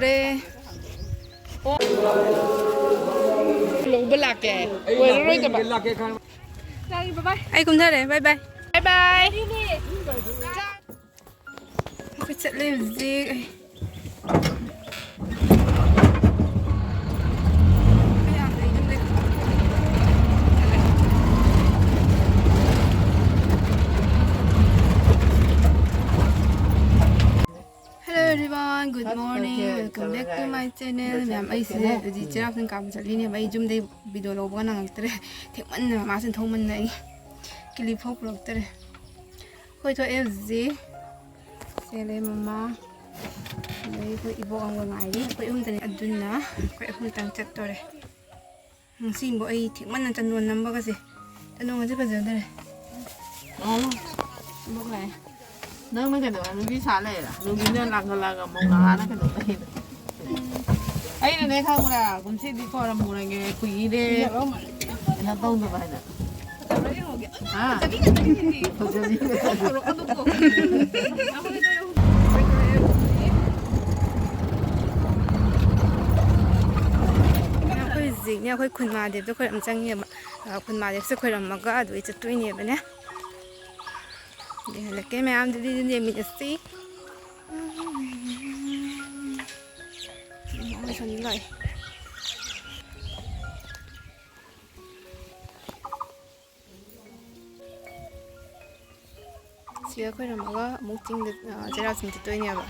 ure. Lũ bê lạc kè. Quên rồi các bạn. Bye bye. Ai cùng thơ đấy. Bye bye. Bye bye. Cái trận lên gì? Hello everyone, good morning. Welcome back to my channel. Ma'am, I see that the teacher of the camp sa linya may zoom day video lo ba nang tere. Thekman na masin thoman na clip ho blog tere. Hoi to FZ. Sele mama. Dai ko ibo ang ngai ni ko tani adun na. Ko tang chat tore. Ang simbo ay thekman na chanwon namba kasi. Tanong kasi pa tere. Oh. Bok lai. Nâng mấy cái đồ nó đi xa này là nó đi lên làng một ngã nó cái đồ này ấy là đấy không là cũng sẽ đi coi là một cái quỷ đi nó tông được vậy nè à khơi gì nha khơi khun mà đẹp cho khơi làm trăng nhỉ khun mà đẹp sẽ khơi làm mắc gà đuổi chặt đuổi nhỉ vậy nhé. Để là cái mẹ đi đi mình xí mọi người như vậy xíu khơi làm có muốn chinh được chế độ sinh tôi nhiều vậy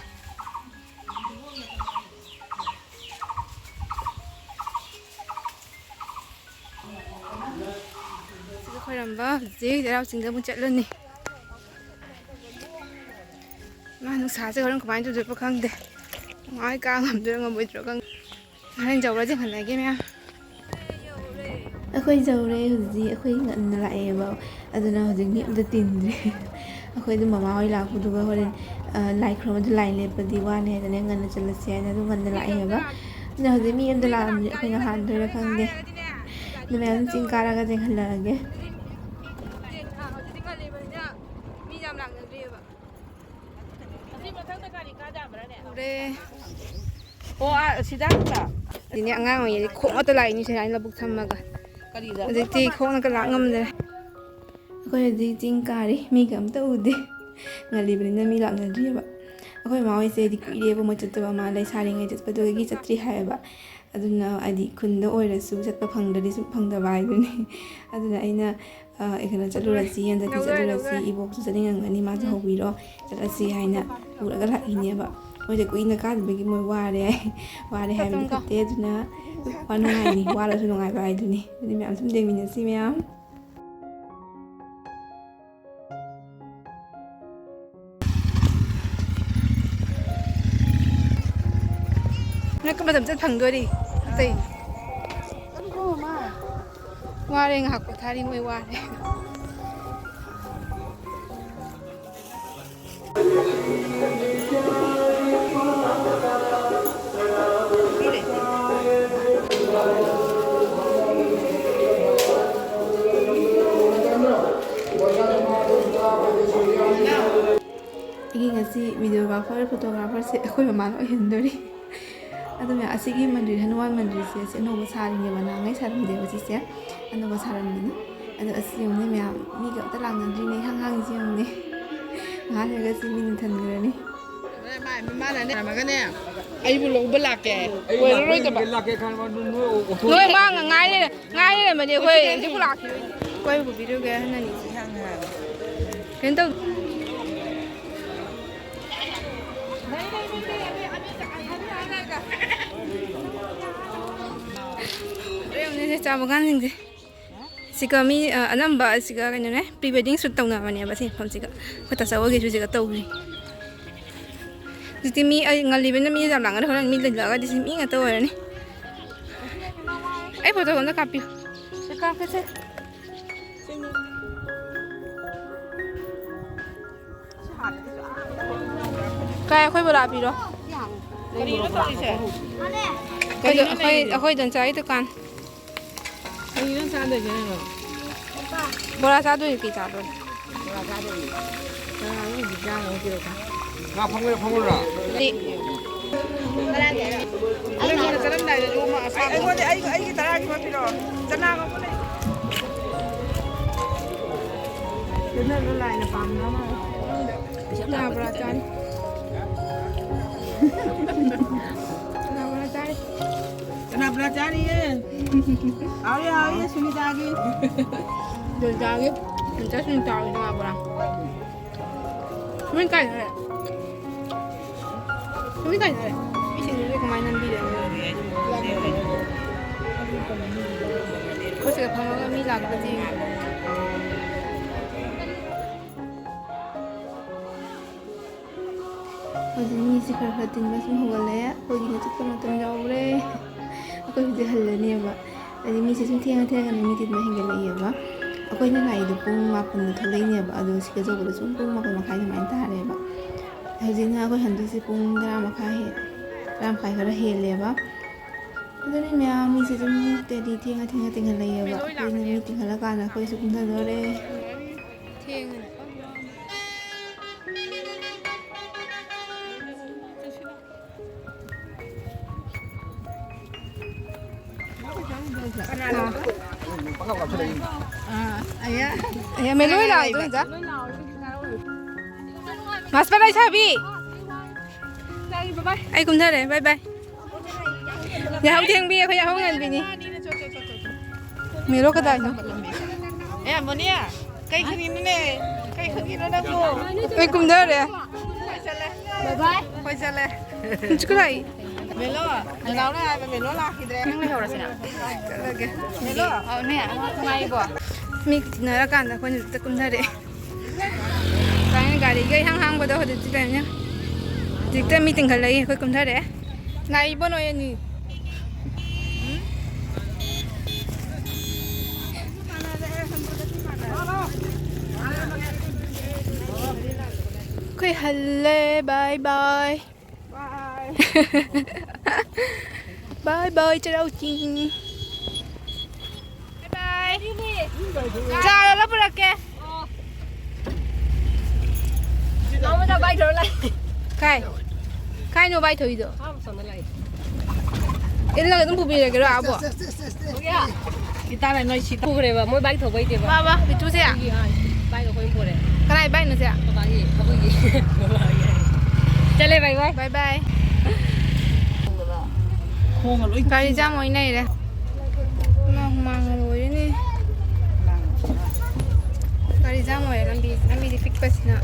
xíu khơi làm có gì chế độ sinh tôi muốn chạy lên nè mà nó xả sẽ có những cái được không đấy nói cao làm được ngon bự được không anh giàu đó chứ hẳn này cái mẹ khơi giàu đây gì khơi ngẩn lại bảo anh nào dừng nghiệm tôi tìm đấy khơi tôi mà nói là của tôi hồi lại không tôi lại lên đi qua này nên ngẩn chân là xe nên tôi ngẩn lại hiểu không nào dừng nghiệm tôi làm khơi nó hàn tôi không đấy nên mẹ xin cả ra cái gì hẳn là cái ure. Di niya nga ngayon, kung ito lang niyo siya labog sa maga. Di kung nakalangam na. Ako yung di kari, may gamta ude. Nga libre na may lang na diya ba. Ako yung mga isa di ko iliya po mo chuto ba malay saring ay jat pa doon gigi sa 3 haya ba. Adun na adi kundo oira su jat pa pangdari su pangdabay dun. Adun na ay na ikana chalurasi yan dati chalurasi ibok su sa tingang ani ma sa hobiro chalurasi hay na uraga la inya ba. Ôi trời quỷ nó cá thì bị mồi qua đây hai mình cắt tết nữa qua nó ngày đi qua là thôi ngày vài thôi nè đi mẹ xong đây mình nhận xin mẹ nó có bao giờ chất phẳng đôi đi gì qua đây học của thà đi mồi qua đây Ini videographer, photographer se khoi mama lo hindori. Ado me asigi mandir Hanuman mandir se no basari ne bana ngai saram de basi se ano basaram ni. Ado asi ne me mi ga ta lang nandri ne hang ji ne. Nga ne ga si min than gre ni. mà này mà cái này Ai bu lo bela ke. Quên rồi các bạn. Nuôi mang ngay đây mà đi quay chứ lạc. Quay một video cái này chỉ hàng hàng. Đến đâu chào mừng anh chị. Sika mi anam ba sika cái này pre-wedding shoot tàu nào mà nè, bác sĩ không sika. Có ta sao cái chú sika tàu gì? Jadi mi ngali bên mi làm lặng rồi mi lên lỡ đi mi nggak tahu này. Foto con nó copy. Sika cái gì? Cái khơi bờ đạp gì đó? Khơi đần trái tôi can. 이런 사람들 되는 거. 뭐라 사도 이렇게 잡아. 뭐라 사도. 나 이거 진짜 어디로 가? 나 방울라. 네. ꯑꯩꯉꯣꯟꯗ ꯑꯩꯒꯤ ꯇꯔꯥꯒꯤ ꯑꯃ ꯄꯤꯔꯛꯑꯣ ꯆꯅꯥꯒ ꯑꯃ ꯂꯩ ꯑꯗꯨꯅ ꯂꯥꯏꯅ ꯄꯥꯝꯅ ꯆꯅꯥꯕ꯭ꯔꯥ ꯆꯥꯅꯤ चना बड़ा चाह रही है आओ सुनीता आ गई सुनीता आ गई सुनीता आ गई चना बड़ा सुनीता है सुनीता है इसी लिए कमाई नंदी है कुछ का फंगा मी लाग बजी ꯍꯧꯖꯤꯛ ꯃꯤꯁꯦ ꯈꯔ ꯈꯔ ꯇꯤꯟꯕ ꯁꯨꯝ ꯍꯧꯒꯠꯂꯛꯑꯦ ꯑꯩꯈꯣꯏꯒꯤꯅ ꯆꯠꯄ ꯃꯇꯝ ꯌꯧꯔꯦ ꯑꯩꯈꯣꯏ ꯍꯧꯖꯤꯛ ꯍꯜꯂꯅꯦꯕ ꯍꯥꯏꯗꯤ ꯃꯤꯁꯦ ꯁꯨꯝ ꯊꯦꯡꯉ ꯃꯤ ꯇꯤꯟꯕ ꯍꯦꯟꯒꯠꯂꯛꯑꯦꯕ ꯑꯩꯈꯣꯏꯅ ꯂꯥꯛꯏꯗꯣ ꯄꯨꯡ 8ꯗ ꯊꯣꯛꯂꯛꯏꯅꯦꯕ ꯑꯗꯣ ꯁꯤꯗ ꯆꯠꯄꯗ ꯁꯨꯝ ꯄꯨꯡ 8 ꯃꯈꯥꯏ ꯑꯗꯨꯃꯥꯏꯅ ꯇꯥꯔꯦꯕ ꯍꯧꯖꯤꯛꯅ ꯑꯩꯈꯣꯏ ꯍꯟꯗꯛꯁꯦ ꯄꯨꯡ 10 ꯃꯈꯥꯏ ꯈꯔ ꯍꯦꯜꯂꯦꯕ ꯑꯗꯨꯅꯤ ꯃꯌꯥꯝ ꯃꯤꯁꯦ ꯁꯨꯝ ꯇꯦꯗꯤ ꯊꯦꯡꯉ ꯇꯤꯡꯍꯜꯂꯛꯑꯦꯕ ꯑꯩꯈꯣꯏꯅ ꯃꯤ ꯇꯤꯡꯍꯜꯂꯀꯥꯟꯗ ꯑꯩꯈꯣꯏꯁꯨ ꯀꯨꯝꯊꯗꯣꯔꯦ Ayah meloi lah itu aja. Mas pada sabi. Ai kum thare bye bye. Ya hau thieng bi khoi ya hau ngan bi ni. Melo ka dai no. Monia, kai khani ne. Kai khani na ko. Ai kum thare. Bye bye. Khoi chale. Chukrai. Melo, nào đó ai melo la kidre. Nang le hora sina. Lage. Melo, ne, ngai bo. Mi tinara kan da khoi ta kum thare. Kai gari gai hang ba do hode ti ta nya. Dikta mi ting khalai khoi kum thare. Nai bo no ye ni. Khoi halle bye bye. Bye bye chào chị. Bye bye. Chào là bữa kìa. Nó mới ra bay rồi lại. Khai nó bay thôi rồi. Không, sao nó lại. Ini lagi tunggu biar kira apa? Kita lại nói chuyện. Phu cái mỗi bay thổi bay tiền vào. Ba itu sih ya. Bay rồi quên phu đấy. Cái này bay nữa sih ya. Không có gì, không có gì. Chale bye bye. Bye bye. Khô lối. Cái gì mồi này đấy. Nó mang rồi này. Cái gì mồi làm gì fix basi na.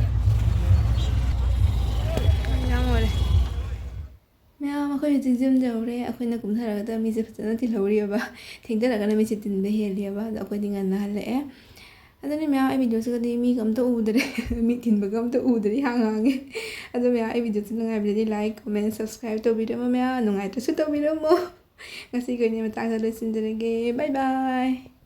Cái mồi đấy. Mẹ mà khơi chừng chừng giờ rồi, khơi nó cũng thay rồi, ta mi sẽ phải nó thì lâu rồi ba, thỉnh thoảng là cái này mi sẽ tin về hết rồi ba, đã khơi đi ngân hàng lẽ, anh nói mẹ ai video sẽ đi mi cầm tô u đấy, mi tin vào cầm tô u đấy hàng hàng ấy, anh nói mẹ ai video sẽ ngay bây giờ đi like, comment, subscribe tô video mà mẹ, nung ai tô sẽ tô video mà, ngày xưa cái này mà tăng ra lên xin được cái, bye bye.